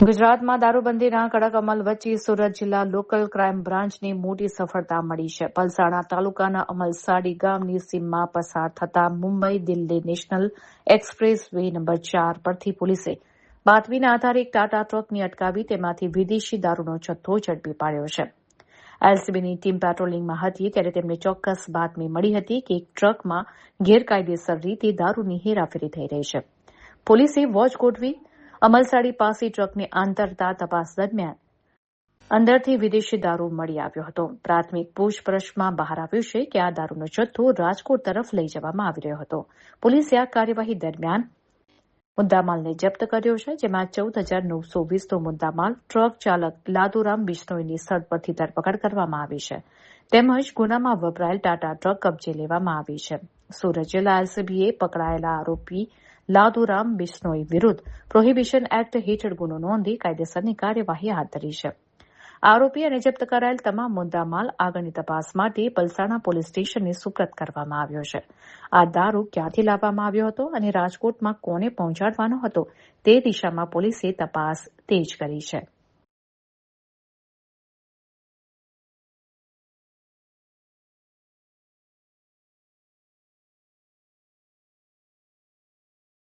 ગુજરાતમાં દારૂબંધીના કડક અમલ વચ્ચે સુરત જિલ્લા લોકલ ક્રાઇમ બ્રાન્ચને મોટી સફળતા મળી છે. પલસાણા તાલુકાના અમલસાડી ગામની સીમમાં પસાર થતા Mumbai Delhi national express way number 4 પરથી પોલીસે બાતમીના આધારે એક ટાટા ટ્રકને અટકાવી તેમાંથી વિદેશી દારૂનો જથ્થો ઝડપી પાડ્યો છે. એલસીબીની ટીમ પેટ્રોલિંગમાં હતી ત્યારે તેમને ચોક્કસ બાતમી મળી હતી કે એક ટ્રકમાં ગેરકાયદેસર રીતે દારૂની હેરાફેરી થઈ રહી છે. પોલીસે વોચ ગોઠવી અમલસાડી પાસે ટ્રકને આંતરતા તપાસ દરમિયાન અંદરથી વિદેશી દારૂ મળી આવ્યો હતો. પ્રાથમિક પૂછપરછમાં બહાર આવ્યું છે કે આ દારૂનો જથ્થો રાજકોટ તરફ લઈ જવામાં આવી રહ્યો હતો. પોલીસે આ કાર્યવાહી દરમિયાન મુદ્દામાલને જપ્ત કર્યો છે, જેમાં 14,920નો મુદ્દામાલ, ટ્રક ચાલક લાદુરામ બિશ્નોઈની સ્થળ પરથી ધરપકડ કરવામાં આવી છે, તેમજ ગુનામાં વપરાયેલ ટાટા ટ્રક કબજે લેવામાં આવી છે. સુરત જિલ્લા એલસીબીએ પકડાયેલા આરોપી લાદુરામ બિશ્નોઈ વિરુદ્ધ પ્રોહિબિશન એક્ટ હેઠળ ગુનો નોંધી કાયદેસરની કાર્યવાહી હાથ ધરી છે. આરોપી અને જપ્ત કરાયેલ તમામ મુદ્દામાલ આગળની તપાસ માટે પલસાણા પોલીસ સ્ટેશનને સુપ્રત કરવામાં આવ્યો છે. આ દારૂ ક્યાંથી લાવવામાં આવ્યો હતો અને રાજકોટમાં કોને પહોંચાડવાનો હતો તે દિશામાં પોલીસે તપાસ તેજ કરી છે.